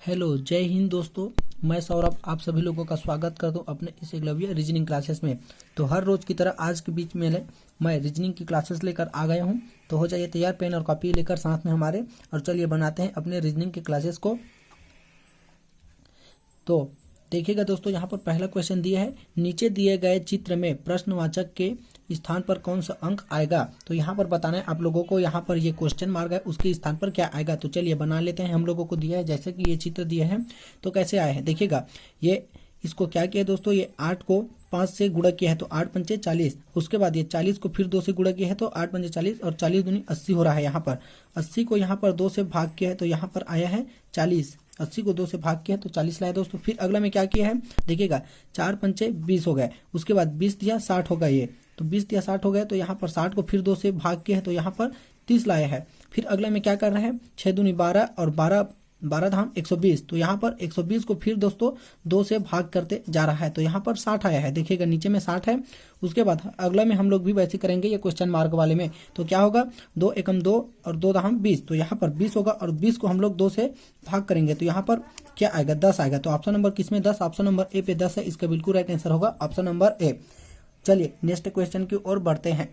Hello, जय हिंद दोस्तों। मैं सौरभ आप सभी लोगों का स्वागत करता हूं अपने इस एकलव्य रीजनिंग क्लासेस में। तो हर रोज की तरह आज के बीच में मैं रीजनिंग की क्लासेस लेकर आ गया हूं। तो हो जाइए तैयार, पेन और कॉपी लेकर साथ में हमारे, और चलिए बनाते हैं अपने रीजनिंग की क्लासेस को। तो देखिएगा दोस्तों, यहाँ पर पहला क्वेश्चन दिया है, नीचे दिए गए चित्र में प्रश्नवाचक के स्थान पर कौन सा अंक आएगा। तो यहाँ पर बताना है आप लोगों को, यहाँ पर ये क्वेश्चन मार्क है, उसके स्थान पर क्या आएगा। तो चलिए बना लेते हैं। हम लोगों को दिया है जैसे कि ये चित्र दिया है, तो कैसे आया है देखिएगा। ये इसको क्या किया दोस्तों, ये 8 को 5 से गुणा किया है तो 8 पंचे 40। उसके बाद ये 40 को फिर 2 से गुणा किया है तो 8 पंचे 40 और 40 दूनी 80 हो रहा है। यहाँ पर 80 को यहाँ पर 2 से भाग किया है तो यहाँ पर आया है 40। 80 को 2 से भाग किया है तो 40 लाया दोस्तों। फिर अगला में क्या किया है देखिएगा, 4 पंचे 20 हो गए। उसके बाद 20 दिया 60 हो गया, ये तो 20 दिया 60 हो गया। तो यहाँ पर 60 को फिर 2 से भाग किया है तो यहाँ पर 30 लाया है। फिर अगला में क्या कर रहा है, 6 दूनी 12 और 12 धाम 120। तो यहाँ पर 120 को फिर दोस्तों 2 से भाग करते जा रहा है तो यहाँ पर 60 आया है। देखिएगा नीचे में 60 है। उसके बाद अगला में हम लोग भी वैसे करेंगे, ये क्वेश्चन मार्क वाले में। तो क्या होगा, 2 एकम 2 और 2 धाम 20। तो यहाँ पर 20 होगा और 20 को हम लोग 2 से भाग करेंगे तो यहाँ पर क्या आएगा, 10 आएगा। तो ऑप्शन नंबर किसमें 10, ऑप्शन नंबर ए पे 10 है। इसका बिल्कुल राइट आंसर होगा ऑप्शन नंबर ए। चलिए नेक्स्ट क्वेश्चन की ओर बढ़ते हैं।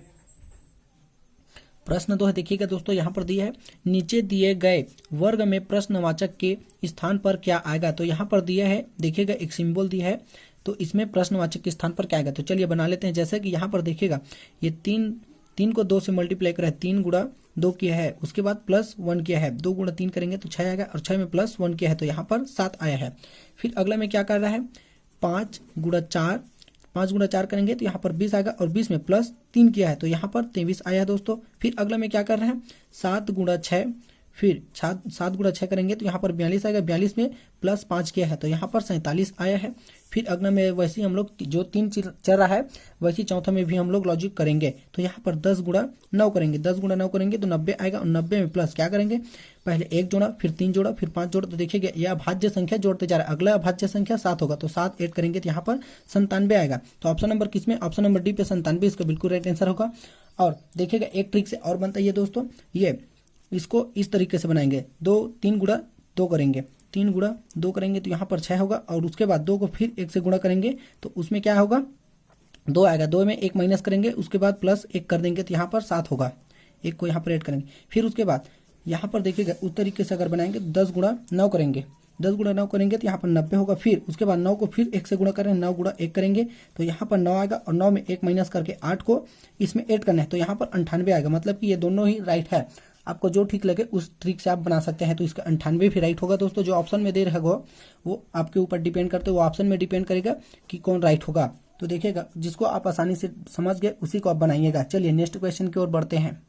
प्रश्न 2 है, देखिएगा दोस्तों, यहाँ पर दिया है, नीचे दिए गए वर्ग में प्रश्नवाचक के स्थान पर क्या आएगा। तो यहाँ पर दिया है देखिएगा, एक सिंबल दिया है, तो इसमें प्रश्नवाचक के स्थान पर क्या आएगा। तो चलिए बना लेते हैं। जैसे कि यहाँ पर देखिएगा, ये 3 को 2 से मल्टीप्लाई करा है, 3 गुणा 2 किया है, उसके बाद प्लस 1 किया है, 2 गुणा 3 करेंगे तो 6 आएगा, और 6 में प्लस 1 किया है तो यहाँ पर 7 आया है। फिर अगला में क्या कर रहा है, 5 गुणा 4 करेंगे तो यहाँ पर 20 आएगा, और 20 में प्लस 3 किया है तो यहाँ पर 23 आया है दोस्तों। फिर अगला में क्या कर रहे हैं, 7 गुणा 6, फिर 7 गुणा 6 करेंगे तो यहाँ पर 42 आएगा, 42 में प्लस 5 किया है तो यहाँ पर 47 आया है। फिर अगला में वैसे ही हम लोग जो 3 चल रहा है वैसे चौथा में भी हम लोग लॉजिक करेंगे। तो यहाँ पर 10 गुणा 9 करेंगे, 10 गुणा 9 करेंगे तो 90 आएगा, और 90 में प्लस क्या करेंगे, पहले 1 जोड़ा, फिर 3 जोड़ा, फिर 5 जोड़ा। तो देखिएगा यह अभाज्य संख्या जोड़ते जा रहा है। अगला अभाज्य संख्या 7 होगा तो 7 ऐड करेंगे तो यहाँ पर 97 आएगा। तो ऑप्शन नंबर किसमें, ऑप्शन नंबर डी पे 97 इसका बिल्कुल राइट आंसर होगा। और देखिएगा एक ट्रिक से और बनता है ये दोस्तों, ये इसको इस तरीके से बनाएंगे, 3 गुणा 2 करेंगे, 3 गुणा 2 करेंगे तो यहाँ पर 6 होगा, और उसके बाद 2 को फिर 1 से गुणा करेंगे तो उसमें क्या होगा, 2 आएगा, 2 में 1 माइनस करेंगे, उसके बाद प्लस 1 कर देंगे तो यहाँ पर 7 होगा, 1 को यहाँ पर ऐड करेंगे। फिर उसके बाद यहाँ पर देखिएगा उस तरीके से अगर बनाएंगे, 10 गुणा 9 करेंगे, 10 गुणा 9 करेंगे तो यहाँ पर 90 होगा। फिर उसके बाद 9 को फिर 1 से गुणा करें, 9 गुणा 1 करेंगे तो यहाँ पर 9 आएगा, और 9 में 1 माइनस करके 8 को इसमें ऐड करना है तो यहाँ पर 98 आएगा। मतलब कि ये दोनों ही राइट है, आपको जो ठीक लगे उस ट्रिक से आप बना सकते हैं। तो इसका 98 भी राइट होगा दोस्तों। जो ऑप्शन में दे रहेगा वो आपके ऊपर डिपेंड करते, वो ऑप्शन में डिपेंड करेगा कि कौन राइट होगा। तो देखिएगा जिसको आप आसानी से समझ गए उसी को आप बनाइएगा। चलिए नेक्स्ट क्वेश्चन की ओर बढ़ते हैं।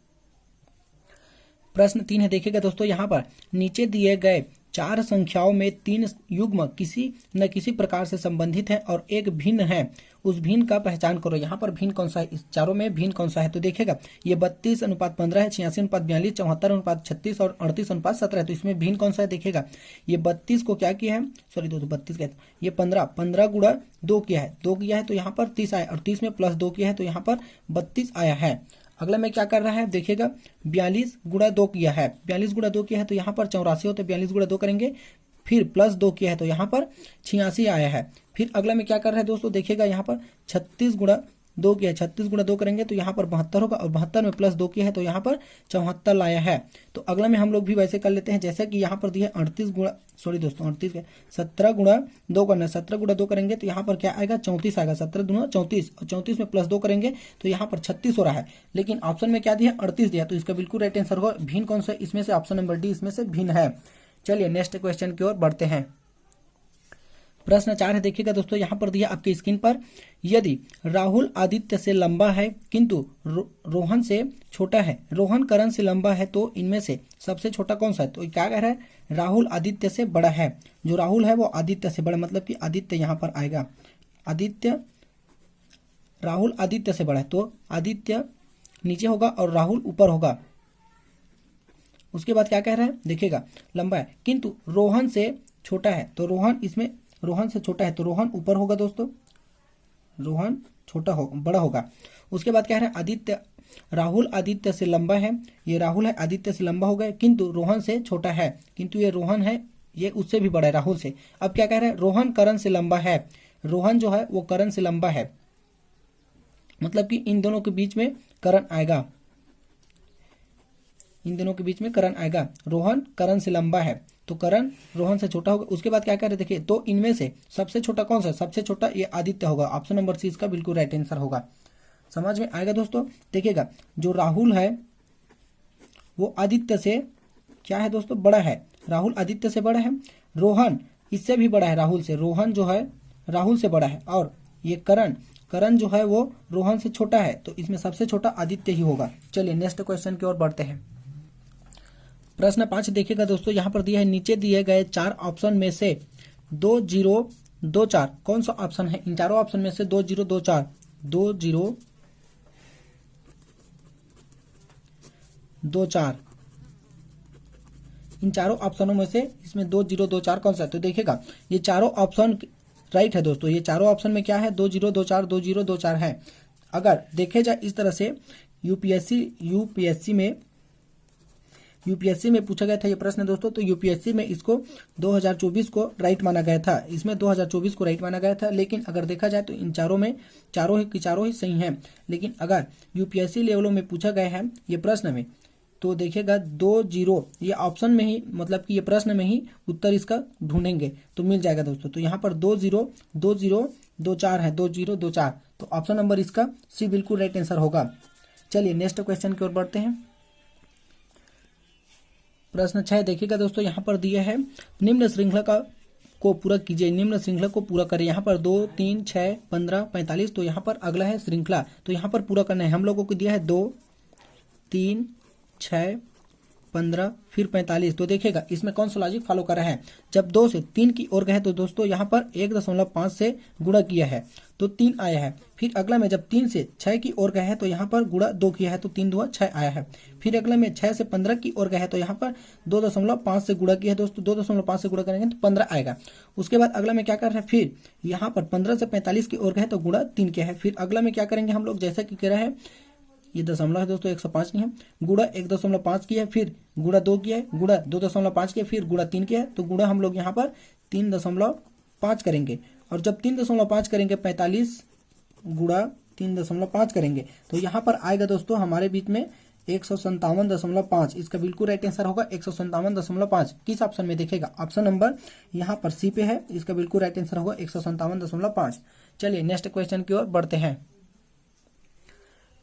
प्रश्न 3 है, देखिएगा दोस्तों, यहाँ पर नीचे दिए गए 4 संख्याओं में 3 युग्म किसी न किसी प्रकार से संबंधित है और एक भिन्न है, उस भिन्न का पहचान करो। यहाँ पर भिन्न कौन सा है, इस चारों में भिन्न कौन सा है। तो देखिएगा ये 32:15 है, 86:42, 74:36 और 38:17 है। तो इसमें भिन्न कौन सा है देखिएगा, ये 32 को क्या किया है, सॉरी दोस्तों 32 क्या है, ये 15 गुणा 2 किया है, 2 किया है तो यहाँ पर 30 आया, और 30 में प्लस 2 किया है तो यहाँ पर 32 आया है। अगला में क्या कर रहा है देखिएगा, 42 गुणा 2 किया है, 42 गुणा 2 किया है तो यहाँ पर 84 होते, 42 गुणा 2 करेंगे, फिर प्लस 2 किया है तो यहाँ पर 86 आया है। फिर अगला में क्या कर रहा है दोस्तों देखिएगा, यहाँ पर 36 गुणा 2 किया है, 36 गुणा 2 करेंगे तो यहाँ पर 72 होगा, और 72 में प्लस 2 किया है तो यहाँ पर 74 लाया है। तो अगला में हम लोग भी वैसे कर लेते हैं, जैसे कि यहाँ पर दिया है 38 गुणा, सॉरी दोस्तों 38 है, 17 गुणा 2 करना है, 17 गुणा 2 करेंगे तो यहाँ पर क्या आएगा, 34 आएगा, 17 दूना 34, और 34 में प्लस 2 करेंगे तो यहाँ पर 36 हो रहा है। लेकिन ऑप्शन में क्या दिया, 38 दिया, तो इसका बिल्कुल राइट आंसर होगा भिन्न कौन सा, इसमें से ऑप्शन नंबर डी इसमें से भिन्न है। चलिए नेक्स्ट क्वेश्चन की ओर बढ़ते हैं। प्रश्न 4 है, देखिएगा दोस्तों, यहाँ पर दिया आपकी स्क्रीन पर, यदि राहुल आदित्य से लंबा है किंतु रोहन से छोटा है, रोहन करण से लंबा है, तो इनमें से सबसे छोटा कौन सा है। तो क्या कह रहा है, राहुल आदित्य से बड़ा है, जो राहुल है वो आदित्य से बड़ा, मतलब कि आदित्य यहाँ पर आएगा, आदित्य, राहुल आदित्य से बड़ा है तो आदित्य नीचे होगा और राहुल ऊपर होगा। उसके बाद क्या कह रहा है देखिएगा, लंबा है किंतु रोहन से छोटा है, तो रोहन इसमें रोहन से छोटा है तो रोहन ऊपर होगा दोस्तों, रोहन छोटा हो बड़ा होगा। उसके बाद क्या है, आदित्य, राहुल आदित्य से लंबा है, ये राहुल है आदित्य से लंबा हो गया, किंतु रोहन से छोटा है, किंतु ये रोहन है ये उससे भी बड़ा है राहुल से। अब क्या कह रहे हैं, रोहन करण से लंबा है। रोहन जो है वो करण से लंबा है, मतलब कि इन दोनों के बीच में करण आएगा, इन दोनों के बीच में करण आएगा। रोहन करण से लंबा है तो करण रोहन से छोटा होगा। उसके बाद क्या कह रहे देखिए, तो इनमें से सबसे छोटा कौन सा, सबसे छोटा ये आदित्य होगा। ऑप्शन नंबर सी इसका बिल्कुल राइट आंसर होगा। समझ में आएगा दोस्तों। देखिएगा जो राहुल है वो आदित्य से क्या है दोस्तों, बड़ा है। राहुल आदित्य से बड़ा है, रोहन इससे भी बड़ा है राहुल से। रोहन जो है राहुल से बड़ा है, और ये करण, करण जो है वो रोहन से छोटा है, तो इसमें सबसे छोटा आदित्य ही होगा। चलिए नेक्स्ट क्वेश्चन की ओर बढ़ते हैं। प्रश्न 5 देखिएगा दोस्तों, यहाँ पर दिया है नीचे दिए गए 4 ऑप्शन में से 2024 कौन सा ऑप्शन है। इन चारों ऑप्शन में से 2024 इन चारों ऑप्शनों में से इसमें 2024 कौन सा है। तो देखिएगा ये चारों ऑप्शन राइट है दोस्तों। ये चारों ऑप्शन में क्या है, 2024 है। अगर देखे जाए इस तरह से यूपीएससी में पूछा गया था ये प्रश्न दोस्तों, तो यूपीएससी में इसको 2024 को राइट माना गया था। इसमें 2024 को राइट माना गया था, लेकिन अगर देखा जाए तो इन चारों में चारों ही सही हैं। लेकिन अगर यूपीएससी लेवलों में पूछा गया है ये प्रश्न में, तो देखिएगा 20 ये ऑप्शन में ही, मतलब कि ये प्रश्न में ही उत्तर इसका ढूंढेंगे तो मिल जाएगा दोस्तों। तो यहाँ पर 2024 है, 2024, तो ऑप्शन नंबर इसका सी बिल्कुल राइट आंसर होगा। चलिए नेक्स्ट क्वेश्चन की ओर बढ़ते हैं। प्रश्न 6 देखिएगा दोस्तों, यहाँ पर दिया है निम्न श्रृंखला को पूरा कीजिए। निम्न श्रृंखला को पूरा करें। यहाँ पर 2, 3, 6, 15, 45, तो यहाँ पर अगला है श्रृंखला, तो यहाँ पर पूरा करना है। हम लोगों को दिया है 2, 3, 6, 15 फिर 45, तो देखिएगा इसमें कौन सा लॉजिक फॉलो कर रहा है। जब 2 से 3 की ओर गए तो दोस्तों यहाँ पर 1.5 से गुणा किया है तो 3 आया है। फिर अगला में जब 3 से 6 की ओर गए हैं तो यहाँ पर गुणा 2 किया है तो 3 2 6 आया है। फिर अगला में 6 से 15 की ओर गए हैं तो यहाँ पर 2.5 से गुणा किया है दोस्तों, 2.5 से गुणा करेंगे तो 15 आएगा। उसके बाद अगला में क्या कर रहे हैं, फिर यहाँ पर 15 से 45 की ओर गए तो गुणा 3 किया है। फिर अगला में क्या करेंगे हम लोग, जैसा कि कह रहा है ये दशमलव है दोस्तों, 105 नहीं है, गुणा 1.5 किया है, फिर गुणा 2 किया है, गुणा 2.5 किया, फिर गुणा 3 किया है, तो गुणा हम लोग यहाँ पर 3.5 करेंगे। और जब 3.5 करेंगे 45 गुणा 3.5 करेंगे तो यहाँ पर आएगा दोस्तों हमारे बीच में 157.5। इसका बिल्कुल राइट आंसर होगा 157.5। किस ऑप्शन में देखेगा, ऑप्शन नंबर यहाँ पर सी पे है, इसका बिल्कुल राइट आंसर होगा 157.5। चलिए नेक्स्ट क्वेश्चन की ओर बढ़ते हैं।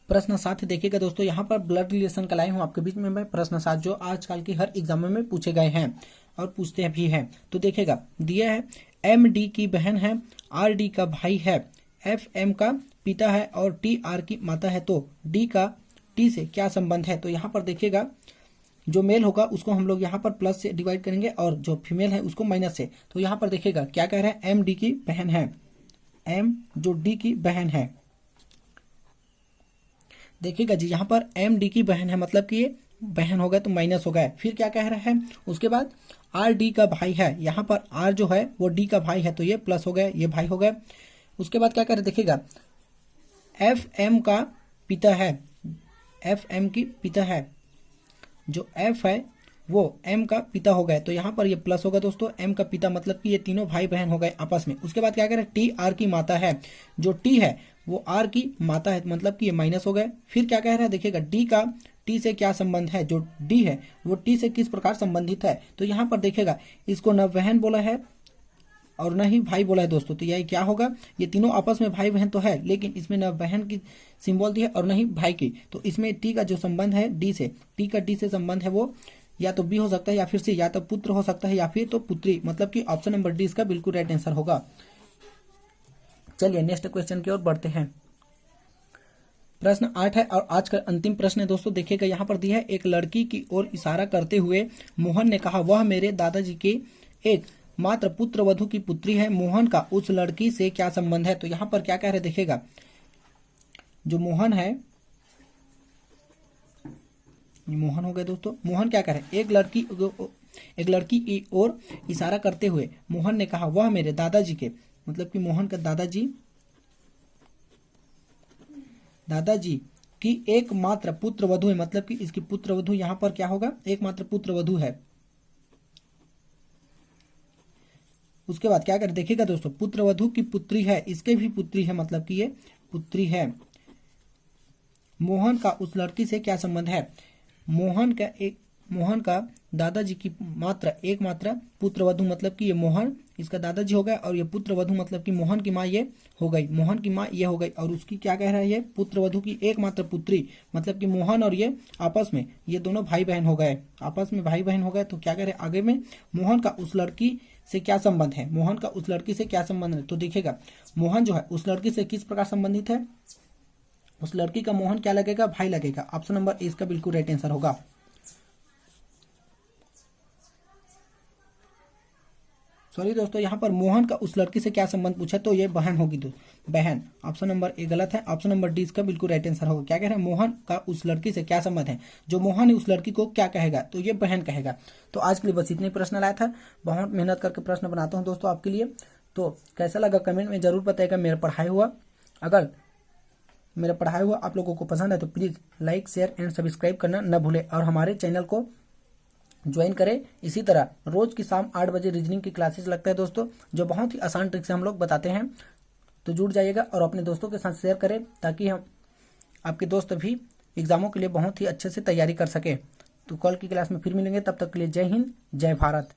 प्रश्न 7 देखिएगा दोस्तों, यहाँ पर ब्लड रिलेशन का लाया हूँ आपके बीच में मैं प्रश्न 7 जो आजकल की हर एग्जाम में पूछे गए हैं और पूछते भी हैं। तो देखिएगा दिया है MD की बहन है, RD का भाई है, FM का पिता है और TR की माता है, तो D का T से क्या संबंध है। तो यहाँ पर देखिएगा जो मेल होगा उसको हम लोग यहाँ पर प्लस से डिवाइड करेंगे और जो फीमेल है उसको माइनस से। तो यहाँ पर देखिएगा क्या कह रहा है, MD की बहन है, M जो D की बहन है। देखिएगा जी यहाँ पर MD की बहन है, मतलब कि ये बहन हो गया तो माइनस हो गया। फिर क्या कह रहा है, उसके बाद RD का भाई है, यहाँ पर R जो है वो D का भाई है तो ये प्लस हो गया, ये भाई हो गया। उसके बाद क्या कह रहे देखिएगा FM का पिता है, FM की पिता है, जो F है वो M का पिता हो गए तो यहाँ पर ये प्लस होगा दोस्तों, M का पिता मतलब कि ये तीनों भाई बहन हो गए आपस में। उसके बाद क्या कह रहे हैं TR की माता है, जो T है वो R की माता है मतलब कि ये माइनस हो गए। फिर क्या कह रहा है देखिएगा D का T से क्या संबंध है, जो D है वो T से किस प्रकार संबंधित है। तो यहाँ पर देखिएगा इसको न बहन बोला है और न ही भाई बोला है दोस्तों, तो यही क्या होगा, ये तीनों आपस में भाई बहन तो है लेकिन इसमें न बहन की सिंबल दी है और न ही भाई की। तो इसमें T का जो संबंध है D से, T का D से संबंध है वो या तो B हो सकता है या फिर C, या तो पुत्र हो सकता है या फिर तो पुत्री, मतलब कि ऑप्शन नंबर D इसका बिल्कुल राइट आंसर होगा। चलिए नेक्स्ट क्वेश्चन की ओर बढ़ते हैं। प्रश्न 8 है और आज का अंतिम प्रश्न है दोस्तों। देखिएगा यहाँ पर दिया है एक लड़की की ओर इशारा करते हुए मोहन ने कहा वह मेरे दादाजी के एक मात्र पुत्र वधु की पुत्री है, मोहन का उस लड़की से क्या संबंध है। तो यहाँ पर क्या कह रहे देखिएगा जो मोहन है, मोहन हो गए दोस्तों, मोहन क्या कह रहे एक लड़की की ओर इशारा करते हुए मोहन ने कहा वह मेरे दादाजी के, मतलब कि मोहन का दादाजी की एकमात्र पुत्र वधु है, मतलब कि इसकी पुत्र वधु यहाँ पर क्या होगा, एकमात्र पुत्र वधु है। उसके बाद क्या करें, देखिएगा दोस्तों, पुत्रवधू की पुत्री है, इसके भी पुत्री है, मतलब कि ये पुत्री है। मोहन का उस लड़की से क्या संबंध है? मोहन का दादाजी की मात्र एकमात्र पुत्रवधू, मतलब कि ये मोहन इसका दादाजी हो गया, और ये पुत्रवधू मतलब कि मोहन की माँ ये हो गई, मोहन की माँ ये हो गई, और उसकी क्या कह रहा है, ये पुत्रवधू की एकमात्र पुत्री, मतलब कि मोहन और ये आपस में ये दोनों भाई बहन हो गए, आपस में भाई बहन हो गए। तो क्या कह रहे हैं आगे में, मोहन का उस लड़की से क्या संबंध है, मोहन का उस लड़की से क्या संबंध है? तो देखिएगा, मोहन जो है उस लड़की से किस प्रकार संबंधित है, उस लड़की का मोहन क्या लगेगा, भाई लगेगा। ऑप्शन नंबर ए इसका बिल्कुल राइट आंसर होगा। सॉरी दोस्तों, यहाँ पर मोहन का उस लड़की से क्या संबंध पूछा, तो ये बहन होगी दोस्तों, बहन। ऑप्शन नंबर ए गलत है, ऑप्शन नंबर डी इसका बिल्कुल राइट आंसर होगा। क्या कह रहे हैं, मोहन का उस लड़की से क्या संबंध है, जो मोहन है उस लड़की को क्या कहेगा, तो ये बहन कहेगा। तो आज के लिए बस इतने प्रश्न लाया था, बहुत मेहनत करके प्रश्न बनाता हूँ दोस्तों आपके लिए। तो कैसा लगा कमेंट में जरूर बताइएगा। मेरा पढ़ाई हुआ, अगर मेरा पढ़ाई हुआ आप लोगों को पसंद है तो please like share and subscribe करना न भूलें, और हमारे चैनल को ज्वाइन करें। इसी तरह रोज की शाम 8 बजे रीजनिंग की क्लासेस लगता है दोस्तों, जो बहुत ही आसान ट्रिक से हम लोग बताते हैं। तो जुड़ जाइएगा और अपने दोस्तों के साथ शेयर करें, ताकि हम आपके दोस्त भी एग्जामों के लिए बहुत ही अच्छे से तैयारी कर सके। तो कल की क्लास में फिर मिलेंगे, तब तक के लिए जय हिंद, जय भारत।